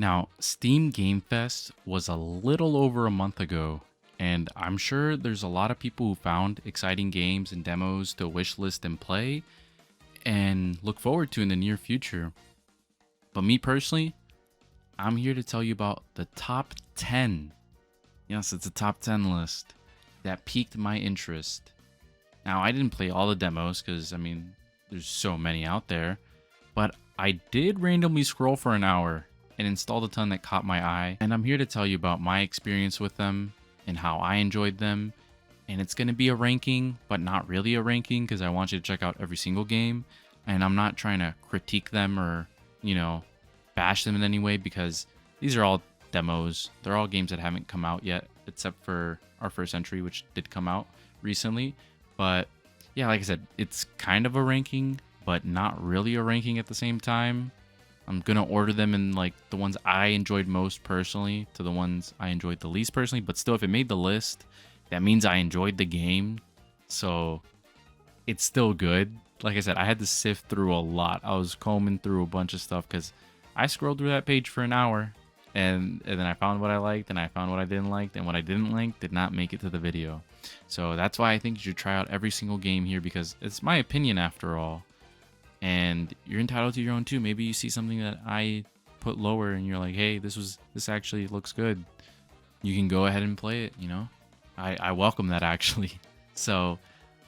Now, Steam Game Fest was a little over a month ago, and I'm sure there's a lot of people who found exciting games and demos to wishlist and play and look forward to in the near future. But me personally, I'm here to tell you about the top 10. Yes, it's a top 10 list that piqued my interest. Now, I didn't play all the demos because, there's so many out there, but I did randomly scroll for an hour and installed a ton that caught my eye. And I'm here to tell you about my experience with them and how I enjoyed them. And it's going to be a ranking, but not really a ranking because I want you to check out every single game. And I'm not trying to critique them or, bash them in any way because these are all demos. They're all games that haven't come out yet, except for our first entry, which did come out recently. But yeah, like I said, it's kind of a ranking, but not really a ranking at the same time. I'm going to order them in like the ones I enjoyed most personally to the ones I enjoyed the least personally. But still, if it made the list, that means I enjoyed the game. So it's still good. Like I said, I had to sift through a lot. I was combing through a bunch of stuff because I scrolled through that page for an hour. And then I found what I liked and I found what I didn't like. And what I didn't like did not make it to the video. So that's why I think you should try out every single game here because it's my opinion after all. And you're entitled to your own too. Maybe you see something that I put lower and you're like, hey, this actually looks good. You can go ahead and play it, I welcome that actually. So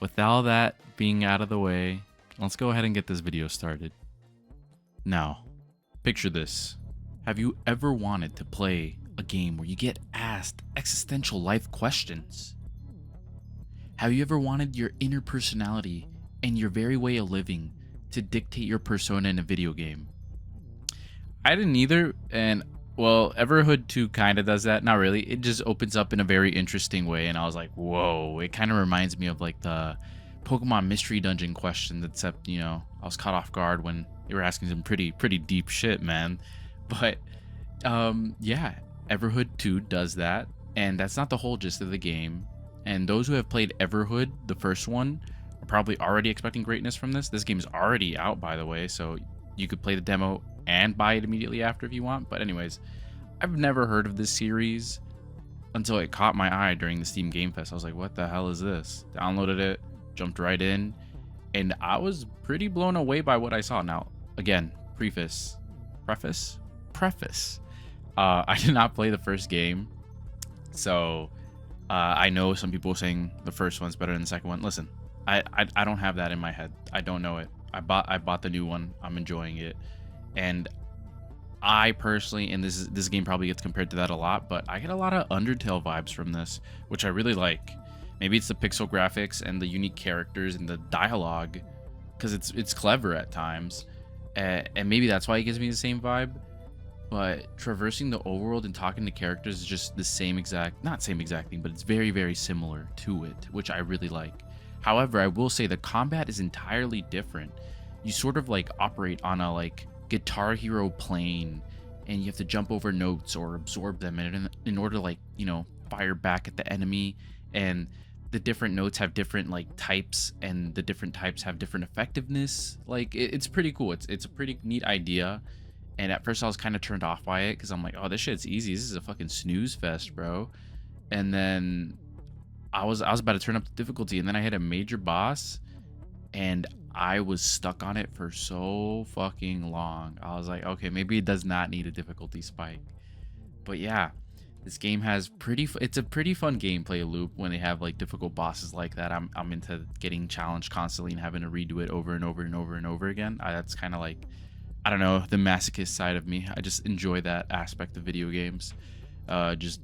with all that being out of the way, let's go ahead and get this video started. Now, picture this. Have you ever wanted to play a game where you get asked existential life questions? Have you ever wanted your inner personality and your very way of living to dictate your persona in a video game? I didn't either, and well, Everhood 2 kind of does that. Not really. It just opens up in a very interesting way, and I was like, whoa. It kind of reminds me of like the Pokemon Mystery Dungeon question, except, I was caught off guard when they were asking some pretty deep shit, man. But yeah, Everhood 2 does that, and that's not the whole gist of the game. And those who have played Everhood, the first one, are probably already expecting greatness from this. This game is already out, by the way, so you could play the demo and buy it immediately after if you want. But anyways, I've never heard of this series until it caught my eye during the Steam Game Fest. I was like, what the hell is this? Downloaded it, jumped right in, and I was pretty blown away by what I saw. Now, again, preface. I did not play the first game, so I know some people saying the first one's better than the second one. Listen, I don't have that in my head. I don't know it. I bought the new one. I'm enjoying it, and I personally, and this game probably gets compared to that a lot, but I get a lot of Undertale vibes from this, which I really like. Maybe it's the pixel graphics and the unique characters and the dialogue, because it's clever at times, and maybe that's why it gives me the same vibe. But traversing the overworld and talking to characters is just the not same exact thing, but it's very similar to it, which I really like. However, I will say the combat is entirely different. You sort of like operate on a like Guitar Hero plane, and you have to jump over notes or absorb them in order to like, fire back at the enemy. And the different notes have different like types, and the different types have different effectiveness. Like it's pretty cool. It's a pretty neat idea. And at first I was kind of turned off by it because I'm like, oh, this shit's easy. This is a fucking snooze fest, bro. And then I was about to turn up the difficulty, and then I hit a major boss, and I was stuck on it for so fucking long. I was like, okay, maybe it does not need a difficulty spike. But yeah, this game has it's a pretty fun gameplay loop when they have like difficult bosses like that. I'm into getting challenged constantly and having to redo it over and over and over and over again. That's kind of like, I don't know, the masochist side of me. I just enjoy that aspect of video games. Just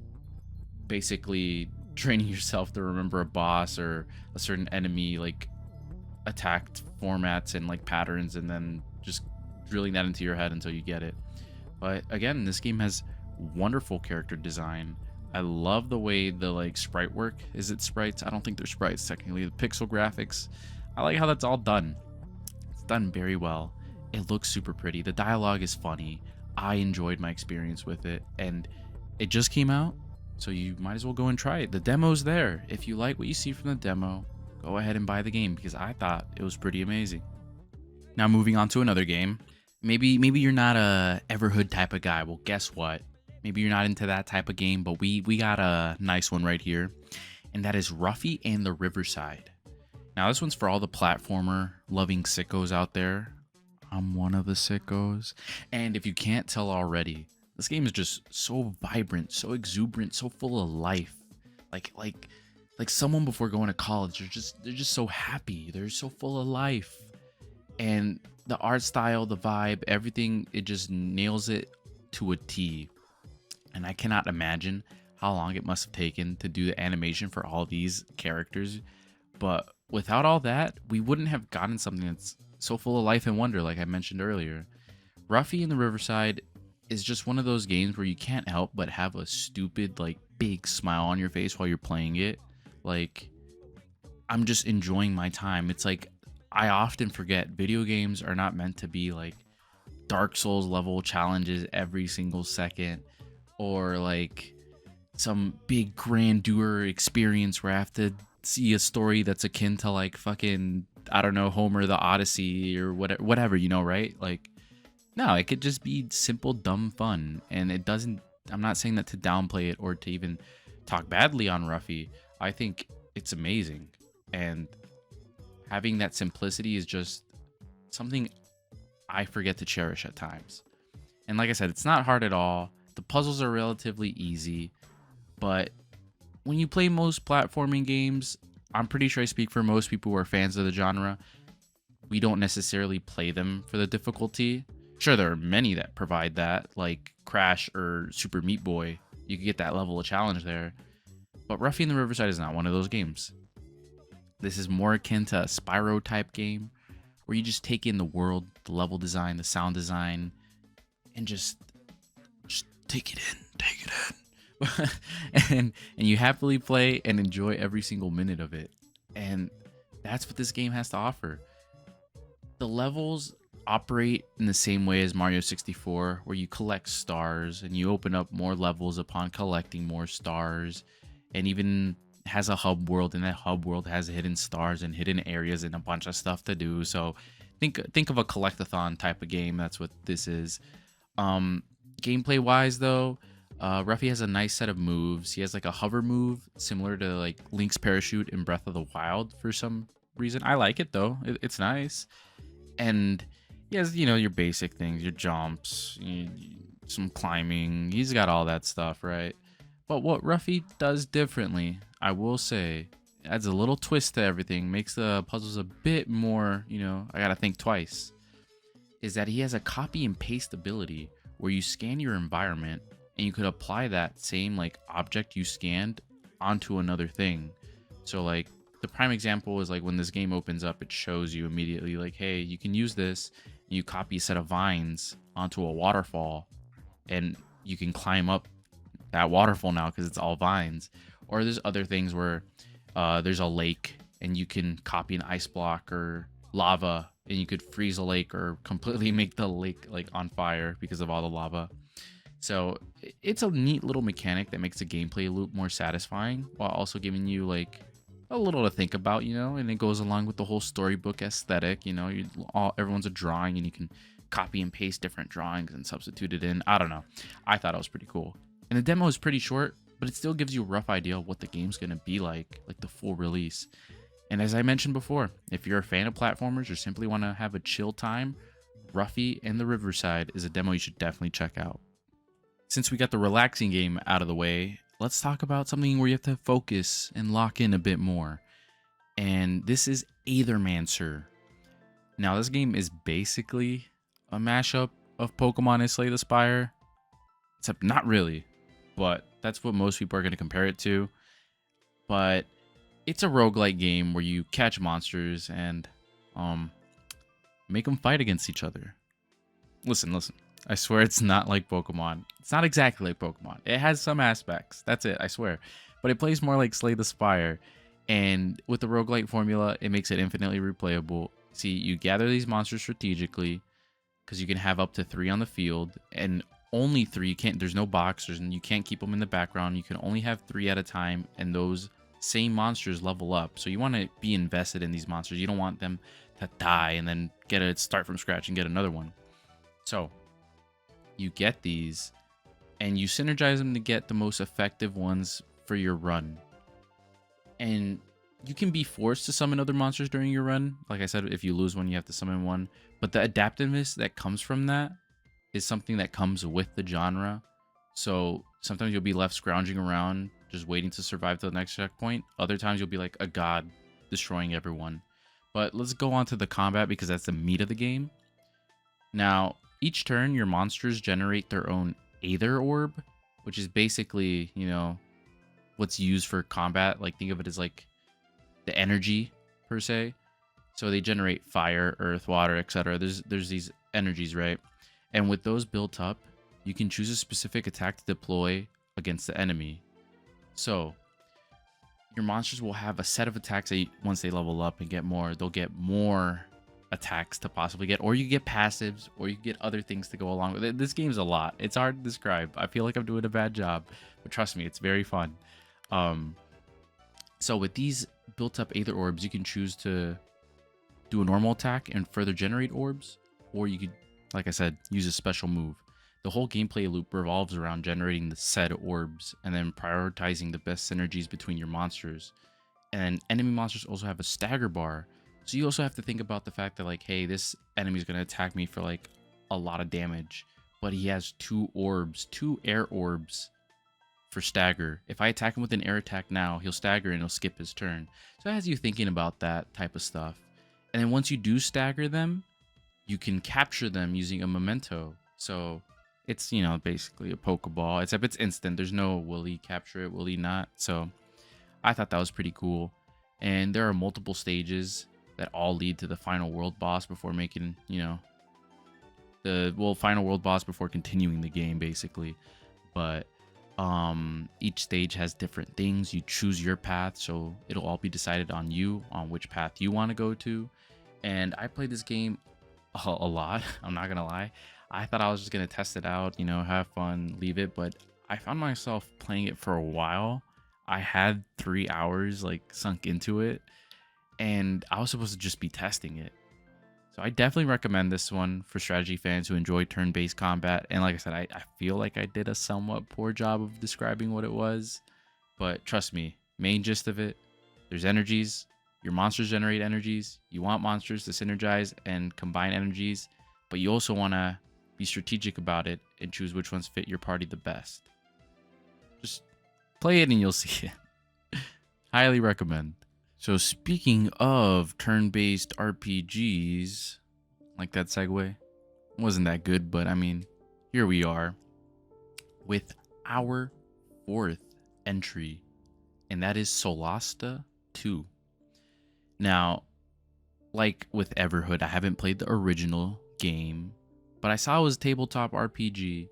basically training yourself to remember a boss or a certain enemy, like attacked formats and like patterns, and then just drilling that into your head until you get it. But again, this game has wonderful character design. I love the way the like sprite work. Is it sprites? I don't think they're sprites technically. The pixel graphics, I like how that's all done. It's done very well. It looks super pretty. The dialogue is funny. I enjoyed my experience with it, and it just came out, so you might as well go and try it. The demo's there. If you like what you see from the demo, go ahead and buy the game because I thought it was pretty amazing. Now moving on to another game. Maybe you're not a Everhood type of guy. Well, guess what? Maybe you're not into that type of game, but we got a nice one right here, and that is Ruffy and the Riverside. Now this one's for all the platformer loving sickos out there. I'm one of the sickos, and if you can't tell already, this game is just so vibrant, so exuberant, so full of life. Like like like someone before going to college, they're just so happy. They're so full of life. And the art style, the vibe, everything, it just nails it to a T. And I cannot imagine how long it must have taken to do the animation for all these characters. But without all that, we wouldn't have gotten something that's so full of life and wonder, like I mentioned earlier. Ruffy in the Riverside is just one of those games where you can't help but have a stupid, like, big smile on your face while you're playing it. Like, I'm just enjoying my time. It's like I often forget video games are not meant to be like Dark Souls level challenges every single second, or like some big grandeur experience where I have to see a story that's akin to like fucking, I don't know, Homer the Odyssey or whatever, right? Like, no, it could just be simple dumb fun, and it doesn't. I'm not saying that to downplay it or to even talk badly on Ruffy. I think it's amazing, and having that simplicity is just something I forget to cherish at times. And like I said, it's not hard at all. The puzzles are relatively easy, but when you play most platforming games, I'm pretty sure I speak for most people who are fans of the genre, we don't necessarily play them for the difficulty. Sure, there are many that provide that, like Crash or Super Meat Boy. You can get that level of challenge there. But Ruffy in the Riverside is not one of those games. This is more akin to a Spyro type game where you just take in the world, the level design, the sound design, and just take it in. and you happily play and enjoy every single minute of it. And that's what this game has to offer. The levels operate in the same way as Mario 64, where you collect stars and you open up more levels upon collecting more stars, and even has a hub world, and that hub world has hidden stars and hidden areas and a bunch of stuff to do. So think of a collectathon type of game. That's what this is. Gameplay wise though, Ruffy has a nice set of moves. He has like a hover move similar to like Link's parachute in Breath of the Wild for some reason. I like it though. It's nice. And he has, your basic things, your jumps, some climbing. He's got all that stuff, right? But what Ruffy does differently, I will say, adds a little twist to everything, makes the puzzles a bit more, I gotta think twice, is that he has a copy and paste ability where you scan your environment and you could apply that same like object you scanned onto another thing. So like the prime example is like when this game opens up, it shows you immediately like, hey, you can use this, and you copy a set of vines onto a waterfall and you can climb up that waterfall now because it's all vines. Or there's other things where there's a lake and you can copy an ice block or lava and you could freeze a lake or completely make the lake like on fire because of all the lava. So it's a neat little mechanic that makes the gameplay a little more satisfying while also giving you like a little to think about, and it goes along with the whole storybook aesthetic. Everyone's a drawing and you can copy and paste different drawings and substitute it in. I don't know. I thought it was pretty cool. And the demo is pretty short, but it still gives you a rough idea of what the game's going to be like the full release. And as I mentioned before, if you're a fan of platformers or simply want to have a chill time, Ruffy and the Riverside is a demo you should definitely check out. Since we got the relaxing game out of the way, let's talk about something where you have to focus and lock in a bit more. And this is Aethermancer. Now, this game is basically a mashup of Pokemon and Slay the Spire, except not really. But that's what most people are going to compare it to. But it's a roguelike game where you catch monsters and make them fight against each other. Listen. I swear it's not like Pokemon. It's not exactly like Pokemon. It has some aspects. That's it, I swear. But it plays more like Slay the Spire. And with the roguelike formula, it makes it infinitely replayable. See, you gather these monsters strategically because you can have up to 3 on the field. And only 3. You can't. There's no boxers, and you can't keep them in the background. You can only have 3 at a time, and those same monsters level up. So you want to be invested in these monsters. You don't want them to die and then start from scratch and get another one. So you get these and you synergize them to get the most effective ones for your run. And you can be forced to summon other monsters during your run. Like I said, if you lose one, you have to summon one. But the adaptiveness that comes from that is something that comes with the genre. So sometimes you'll be left scrounging around, just waiting to survive to the next checkpoint. Other times you'll be like a god, destroying everyone. But let's go on to the combat because that's the meat of the game. Now, each turn, your monsters generate their own Aether Orb, which is basically, what's used for combat. Like, think of it as like the energy per se. So they generate fire, earth, water, etc. There's these energies, right? And with those built up, you can choose a specific attack to deploy against the enemy. So your monsters will have a set of attacks that once they level up and get more, they'll get more attacks to possibly get, or you get passives, or you get other things to go along with it. This game's a lot. It's hard to describe. I feel like I'm doing a bad job, but trust me, it's very fun. So with these built up Aether Orbs, you can choose to do a normal attack and further generate orbs, or you could, like I said, use a special move. The whole gameplay loop revolves around generating the said orbs and then prioritizing the best synergies between your monsters. And enemy monsters also have a stagger bar, so you also have to think about the fact that, like, hey, this enemy is going to attack me for like a lot of damage, but he has 2 orbs, 2 air orbs for stagger. If I attack him with an air attack now, he'll stagger and he'll skip his turn. So it has you thinking about that type of stuff. And then once you do stagger them, you can capture them using a memento. So it's, basically a Pokeball, except it's instant. There's no will he capture it, will he not? So I thought that was pretty cool. And there are multiple stages that all lead to the final world boss before making, final world boss before continuing the game, basically. But each stage has different things. You choose your path, so it'll all be decided on you, on which path you want to go to. And I played this game a lot. I'm not gonna lie. I thought I was just gonna test it out, have fun, leave it, but I found myself playing it for a while. I had 3 hours like sunk into it, and I was supposed to just be testing it. So I definitely recommend this one for strategy fans who enjoy turn-based combat. And like I said, I feel like I did a somewhat poor job of describing what it was, but trust me, main gist of it, there's energies. Your monsters generate energies. You want monsters to synergize and combine energies, but you also want to be strategic about it and choose which ones fit your party the best. Just play it and you'll see it. Highly recommend. So speaking of turn-based RPGs, like that segue, wasn't that good, but I mean, here we are with our 4th entry, and that is Solasta 2. Now, like with Everhood, I haven't played the original game, but I saw it was a tabletop RPG,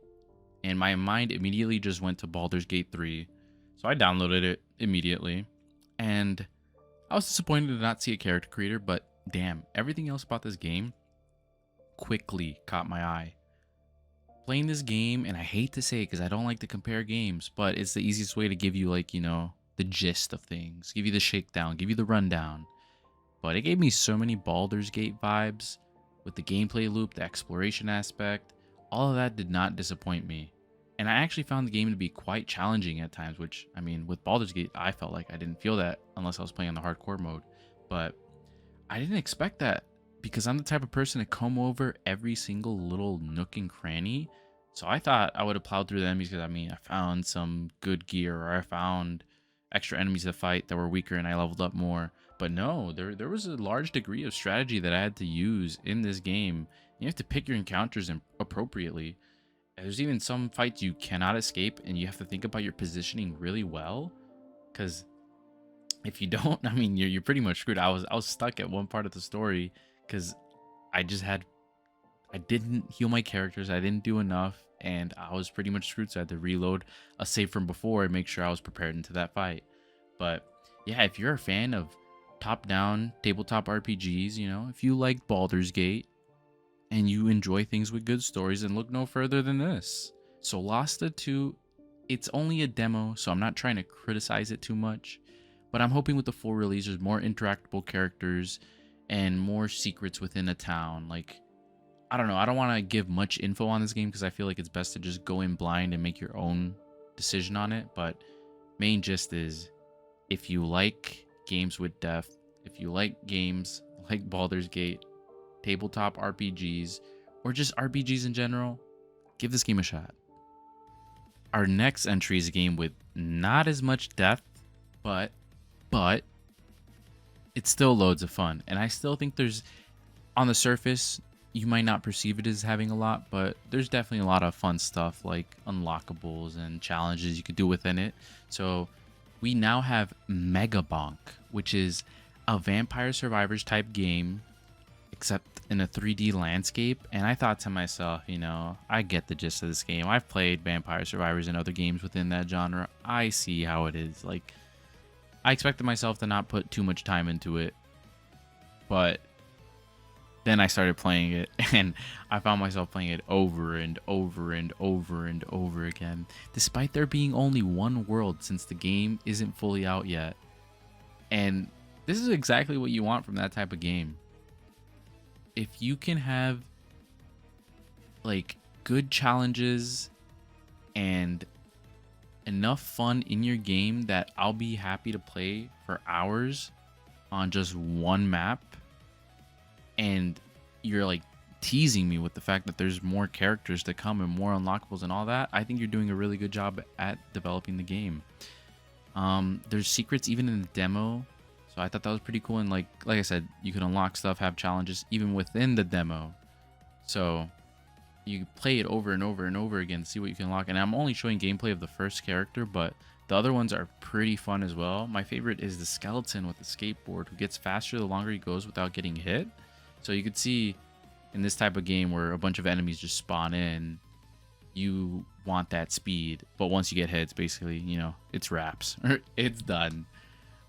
and my mind immediately just went to Baldur's Gate 3, so I downloaded it immediately, and I was disappointed to not see a character creator, but damn, everything else about this game quickly caught my eye. Playing this game, and I hate to say it because I don't like to compare games, but it's the easiest way to give you, like, the gist of things, give you the shakedown, give you the rundown. But it gave me so many Baldur's Gate vibes with the gameplay loop, the exploration aspect. All of that did not disappoint me. And I actually found the game to be quite challenging at times, which, I mean, with Baldur's Gate, I felt like I didn't feel that unless I was playing on the hardcore mode. But I didn't expect that because I'm the type of person to comb over every single little nook and cranny. So I thought I would have plowed through the enemies because, I mean, I found some good gear or I found extra enemies to fight that were weaker and I leveled up more. But no, there was a large degree of strategy that I had to use in this game. You have to pick your encounters appropriately. There's even some fights you cannot escape, and you have to think about your positioning really well. Because if you don't, I mean, you're pretty much screwed. I was stuck at one part of the story because I didn't heal my characters. I didn't do enough, and I was pretty much screwed. So I had to reload a save from before and make sure I was prepared into that fight. But yeah, if you're a fan of top-down tabletop RPGs, if you like Baldur's Gate and you enjoy things with good stories, then look no further than this. Solasta 2, it's only a demo, so I'm not trying to criticize it too much, but I'm hoping with the full release there's more interactable characters and more secrets within a town. Like, I don't know. I don't want to give much info on this game because I feel like it's best to just go in blind and make your own decision on it. But main gist is, if you like games with depth, if you like games like Baldur's Gate, tabletop RPGs, or just RPGs in general, give this game a shot. Our next entry is a game with not as much depth, but it's still loads of fun. And I still think there's, on the surface, you might not perceive it as having a lot, but there's definitely a lot of fun stuff like unlockables and challenges you could do within it. So we now have Mega Bonk, which is a Vampire Survivors type game, except in a 3D landscape. And I thought to myself, I get the gist of this game. I've played Vampire Survivors and other games within that genre. I see how it is. Like, I expected myself to not put too much time into it, but then I started playing it and I found myself playing it over and over and over and over again, despite there being only one world since the game isn't fully out yet. And this is exactly what you want from that type of game. If you can have like good challenges and enough fun in your game that I'll be happy to play for hours on just one map, and you're like teasing me with the fact that there's more characters to come and more unlockables and all that, I think you're doing a really good job at developing the game. There's secrets even in the demo, so I thought that was pretty cool. And like I said, you can unlock stuff, have challenges even within the demo, so you play it over and over and over again to see what you can unlock. And I'm only showing gameplay of the first character, but the other ones are pretty fun as well. My favorite is the skeleton with the skateboard, who gets faster the longer he goes without getting hit. So you could see in this type of game where a bunch of enemies just spawn in, you want that speed. But once you get hit, it's basically, it's wraps. It's done.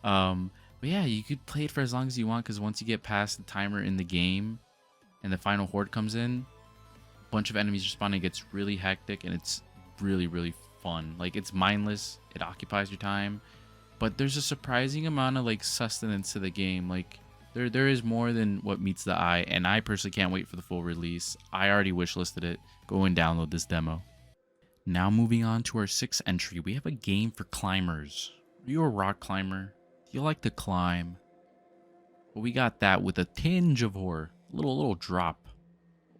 But yeah, you could play it for as long as you want, because once you get past the timer in the game and the final horde comes in, a bunch of enemies are spawning. It gets really hectic and it's really, really fun. Like, it's mindless. It occupies your time. But there's a surprising amount of like sustenance to the game. Like, there is more than what meets the eye, and I personally can't wait for the full release. I already wishlisted it. Go and download this demo. Now moving on to our sixth entry, we have a game for climbers. Are you a rock climber? Do you like to climb? Well, we got that with a tinge of horror, little drop,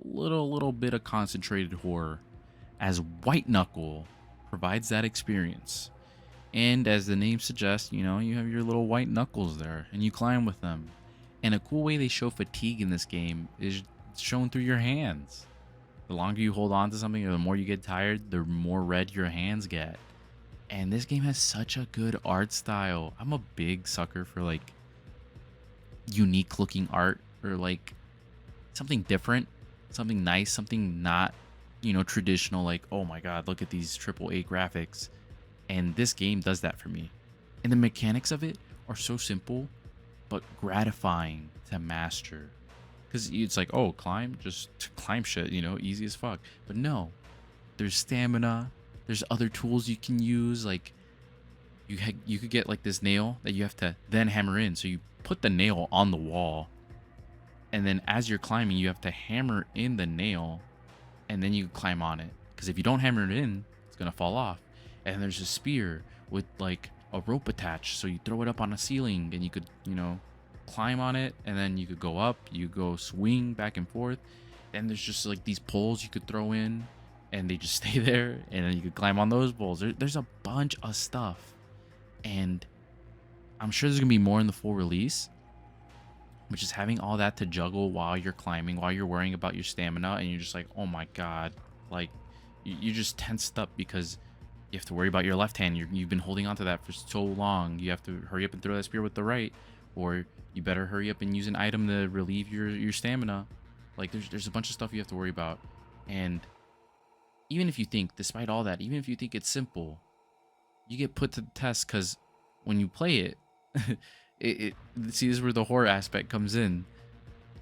little bit of concentrated horror, as White Knuckle provides that experience. And as the name suggests, you have your little white knuckles there, and you climb with them. And a cool way they show fatigue in this game is shown through your hands. The longer you hold on to something, or the more you get tired, the more red your hands get. And this game has such a good art style. I'm a big sucker for like unique looking art, or like something different, something nice, something not, traditional, like, oh my god, look at these AAA graphics. And this game does that for me. And the mechanics of it are so simple, but gratifying to master. Because it's like, oh, just climb shit, easy as fuck. But no, there's stamina. There's other tools you can use. Like, you could get like this nail that you have to then hammer in. So you put the nail on the wall, and then as you're climbing, you have to hammer in the nail, and then you climb on it. Because if you don't hammer it in, it's gonna fall off. And there's a spear with like a rope attached, so you throw it up on a ceiling, and you could, climb on it, and then you could go up, you go swing back and forth. And there's just like these poles you could throw in, and they just stay there, and then you could climb on those poles. There's a bunch of stuff, and I'm sure there's gonna be more in the full release, which is having all that to juggle while you're climbing, while you're worrying about your stamina, and you're just like, oh my god, like you're just tensed up because you have to worry about your left hand. You've been holding onto that for so long. You have to hurry up and throw that spear with the right, or you better hurry up and use an item to relieve your stamina. Like, there's a bunch of stuff you have to worry about. And even if you think, despite all that, even if you think it's simple, you get put to the test, because when you play it, see, this is where the horror aspect comes in.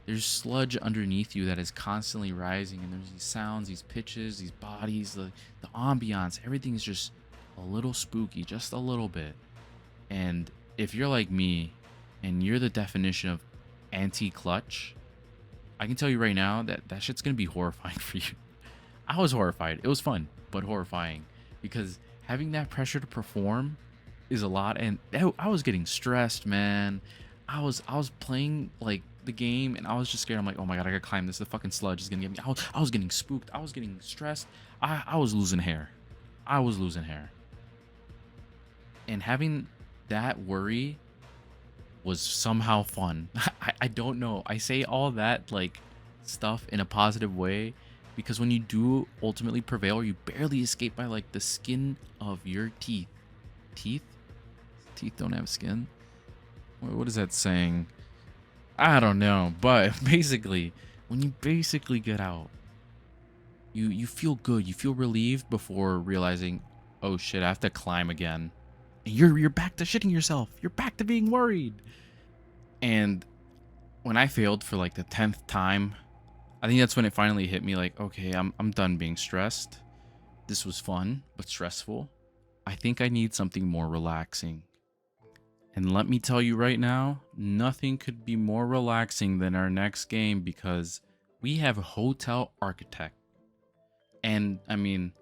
There's sludge underneath you that is constantly rising, and there's these sounds, these pitches, these bodies, the ambiance. Everything is just a little spooky, just a little bit. And if you're like me, and you're the definition of anti-clutch, I can tell you right now that that shit's gonna be horrifying for you. I was horrified. It was fun, but horrifying because having that pressure to perform is a lot, and I was getting stressed, man. I was playing like the game, and I was just scared. I'm like, oh my god, I gotta climb this. The fucking sludge is gonna get me. I was getting spooked. I was getting stressed. I was losing hair. I was losing hair, and having that worry was somehow fun. I don't know. I say all that like stuff in a positive way because when you do ultimately prevail, you barely escape by like the skin of your teeth. Teeth? Teeth don't have skin? What is that saying? I don't know. But basically, when you basically get out, you feel good. You feel relieved before realizing, oh shit, I have to climb again. And you're back to shitting yourself. You're back to being worried. And when I failed for like the 10th time, I think that's when it finally hit me like, okay, I'm done being stressed. This was fun, but stressful. I think I need something more relaxing. And let me tell you right now, nothing could be more relaxing than our next game because we have a Hotel Architect. And I mean,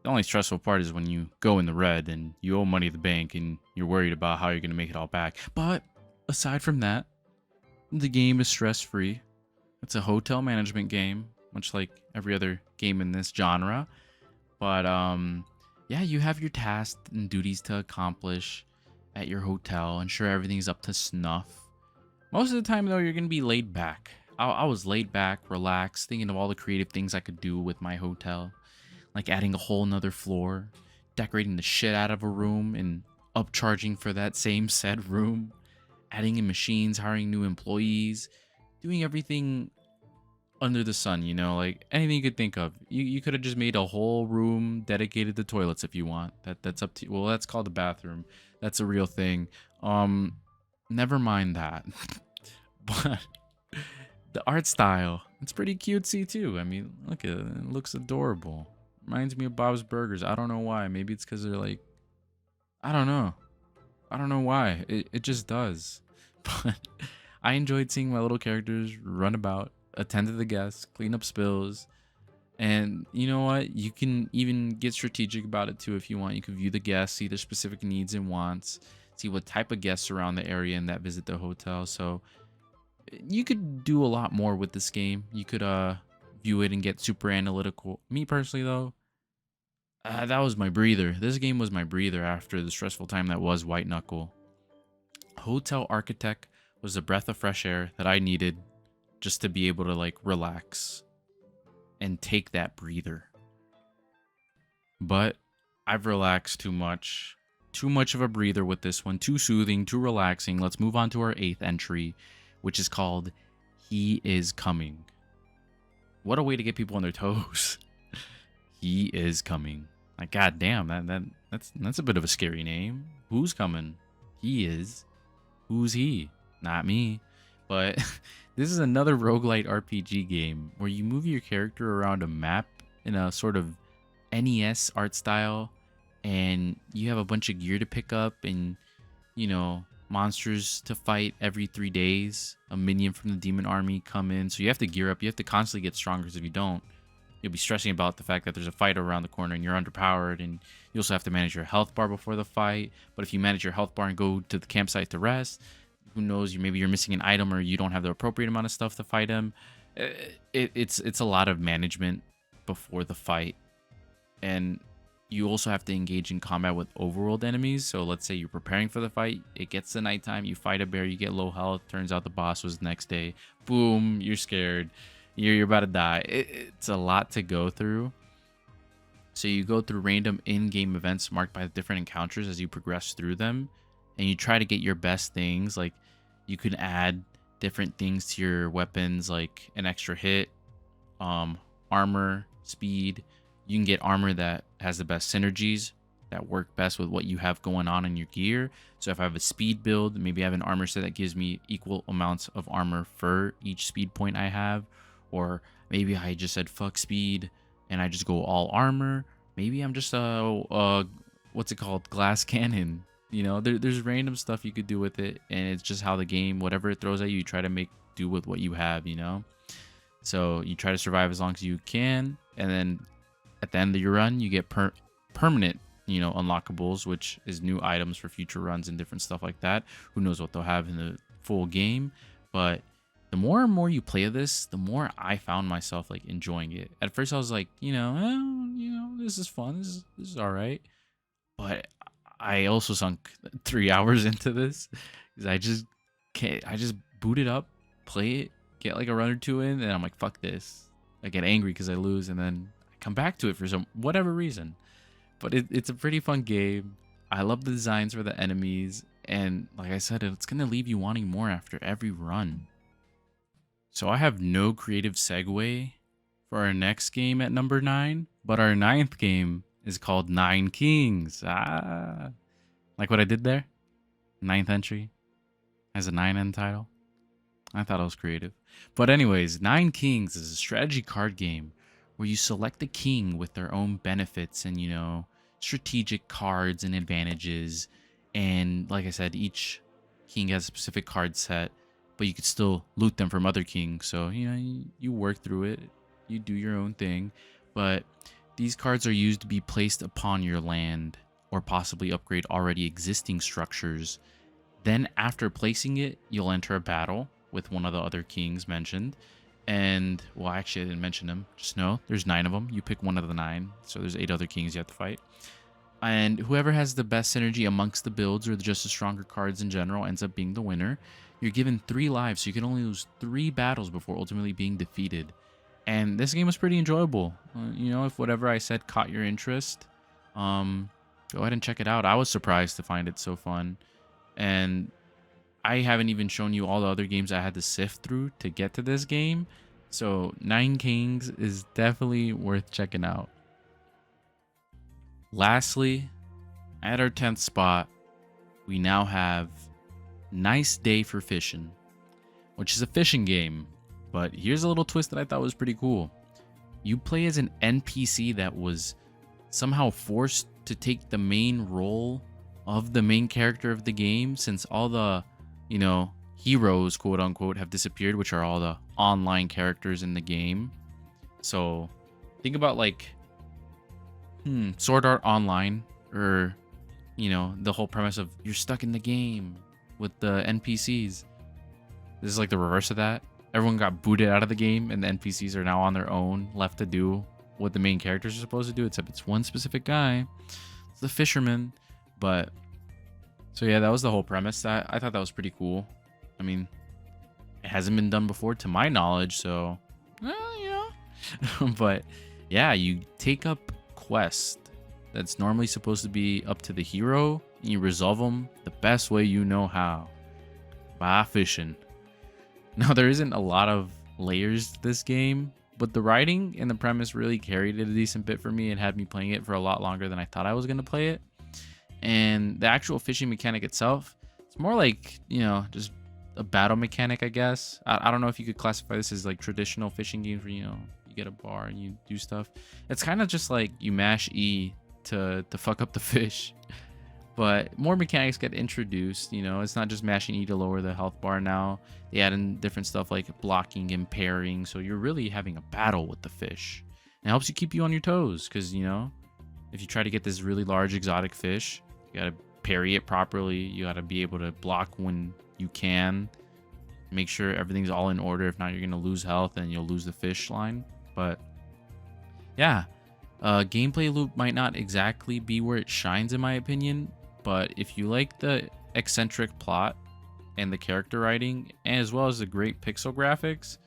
the only stressful part is when you go in the red and you owe money to the bank and you're worried about how you're going to make it all back. But aside from that, the game is stress-free. It's a hotel management game, much like every other game in this genre. But yeah, you have your tasks and duties to accomplish at your hotel. Ensure everything's up to snuff. Most of the time, though, you're going to be laid back. I was laid back, relaxed, thinking of all the creative things I could do with my hotel. Like adding a whole nother floor, decorating the shit out of a room, and upcharging for that same said room. Adding in machines, hiring new employees, doing everything under the sun, you know, like anything you could think of. You could have just made a whole room dedicated to toilets if you want. That's up to you. Well, that's called a bathroom. That's a real thing. Never mind that. But the art style, it's pretty cutesy too. I mean, look at it. It looks adorable. Reminds me of Bob's Burgers. I don't know why. Maybe it's because they're like, I don't know. I don't know why. It just does. But I enjoyed seeing my little characters run about, attend to the guests, clean up spills. And you know what? You can even get strategic about it too if you want. You can view the guests, see their specific needs and wants, see what type of guests around the area and that visit the hotel. So you could do a lot more with this game. You could view it and get super analytical. Me personally though, that was my breather. This game was my breather after the stressful time that was White Knuckle. Hotel Architect was a breath of fresh air that I needed just to be able to like relax and take that breather. But I've relaxed too much. Too much of a breather with this one. Too soothing, too relaxing. Let's move on to our 8th entry, which is called He Is Coming. What a way to get people on their toes. He is coming. Like, goddamn, that's a bit of a scary name. Who's coming? He is. Who's he? Not me. But this is another roguelite RPG game where you move your character around a map in a sort of NES art style, and you have a bunch of gear to pick up and, you know, monsters to fight every 3 days. A minion from the demon army come in, so you have to gear up. You have to constantly get stronger, because if you don't, you'll be stressing about the fact that there's a fight around the corner and you're underpowered, and you also have to manage your health bar before the fight. But if you manage your health bar and go to the campsite to rest, who knows, maybe you're missing an item or you don't have the appropriate amount of stuff to fight him. It's a lot of management before the fight. And you also have to engage in combat with overworld enemies. So let's say you're preparing for the fight, it gets to nighttime, you fight a bear, you get low health, turns out the boss was the next day. Boom, you're scared. You're about to die. It's a lot to go through. So you go through random in-game events marked by different encounters as you progress through them, and you try to get your best things. Like, you can add different things to your weapons, like an extra hit, armor, speed. You can get armor that has the best synergies, that work best with what you have going on in your gear. So if I have a speed build, maybe I have an armor set that gives me equal amounts of armor for each speed point I have. Or maybe I just said fuck speed and I just go all armor. Maybe I'm just what's it called, glass cannon. You know, there's random stuff you could do with it, and it's just how the game, whatever it throws at you, you try to make do with what you have, you know? So you try to survive as long as you can, and then at the end of your run, you get permanent, unlockables, which is new items for future runs and different stuff like that. Who knows what they'll have in the full game, but the more and more you play this, the more I found myself like enjoying it. At first, I was like, this is fun. This is all right. But I also sunk 3 hours into this because I just can't. I just boot it up, play it, get like a run or two in, and I'm like, fuck this. I get angry because I lose, and then I come back to it for some whatever reason. But it's a pretty fun game. I love the designs for the enemies, and like I said, it's gonna leave you wanting more after every run. So I have no creative segue for our next game at number 9, but our 9th game is called Nine Kings. Like what I did there? 9th entry has a 9 end title. I thought I was creative. But anyways, Nine Kings is a strategy card game where you select a king with their own benefits and, strategic cards and advantages. And like I said, each king has a specific card set, but you could still loot them from other kings. So, you work through it. You do your own thing. But these cards are used to be placed upon your land or possibly upgrade already existing structures. Then after placing it, you'll enter a battle with one of the other kings mentioned. And, well, actually, I didn't mention them. Just know there's 9 of them. You pick one of the 9. So there's 8 other kings you have to fight. And whoever has the best synergy amongst the builds or just the stronger cards in general ends up being the winner. You're given 3 lives, so you can only lose 3 battles before ultimately being defeated. And this game was pretty enjoyable. If whatever I said caught your interest, go ahead and check it out. I was surprised to find it so fun. And I haven't even shown you all the other games I had to sift through to get to this game. So Nine Kings is definitely worth checking out. Lastly, at our 10th spot, we now have Nice Day for Fishing, which is a fishing game. But here's a little twist that I thought was pretty cool. You play as an NPC that was somehow forced to take the main role of the main character of the game, since all the, heroes, quote unquote, have disappeared, which are all the online characters in the game. So think about like Sword Art Online, or the whole premise of you're stuck in the game with the NPCs. This is like the reverse of that. Everyone got booted out of the game, and the NPCs are now on their own, left to do what the main characters are supposed to do, except it's one specific guy. It's the fisherman. But so yeah, that was the whole premise. I thought that was pretty cool. I mean, it hasn't been done before to my knowledge, so but yeah, you take up quests that's normally supposed to be up to the hero, and you resolve them the best way you know how, by fishing. Now, there isn't a lot of layers to this game, but the writing and the premise really carried it a decent bit for me and had me playing it for a lot longer than I thought I was going to play it. And the actual fishing mechanic itself, it's more like, just a battle mechanic, I guess. I don't know if you could classify this as like traditional fishing games where, you get a bar and you do stuff. It's kind of just like you mash E to fuck up the fish. But more mechanics get introduced, it's not just mashing E to lower the health bar now. They add in different stuff like blocking and parrying, so you're really having a battle with the fish. And it helps you keep you on your toes, because, if you try to get this really large exotic fish, you gotta parry it properly, you gotta be able to block when you can, make sure everything's all in order. If not, you're gonna lose health and you'll lose the fish line. But yeah, gameplay loop might not exactly be where it shines in my opinion, but if you like the eccentric plot and the character writing, as well as the great pixel graphics,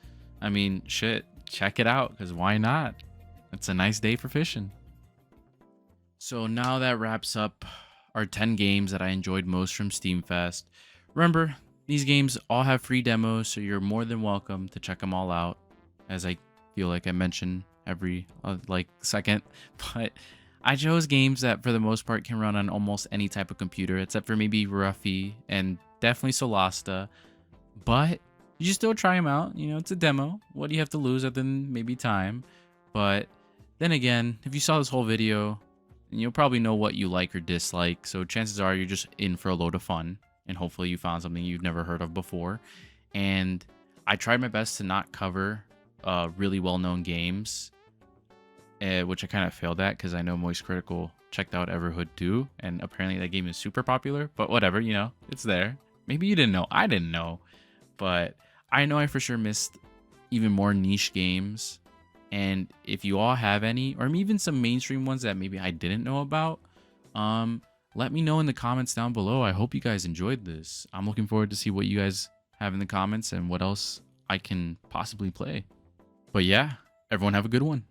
I mean, shit, check it out, because why not? It's a nice day for fishing. So now that wraps up our 10 games that I enjoyed most from Steam Fest. Remember, these games all have free demos, so you're more than welcome to check them all out, as I feel like I mention every second. But I chose games that for the most part can run on almost any type of computer, except for maybe Ruffy and definitely Solasta. But you should still try them out. It's a demo. What do you have to lose other than maybe time? But then again, if you saw this whole video, you'll probably know what you like or dislike. So chances are you're just in for a load of fun, and hopefully you found something you've never heard of before. And I tried my best to not cover really well-known games, which I kind of failed at because I know Moist Critical checked out Everhood 2, and apparently that game is super popular. But whatever, you know, it's there. Maybe you didn't know. I didn't know. But I know I for sure missed even more niche games. And if you all have any, or even some mainstream ones that maybe I didn't know about, let me know in the comments down below. I hope you guys enjoyed this. I'm looking forward to see what you guys have in the comments and what else I can possibly play. But yeah, everyone have a good one.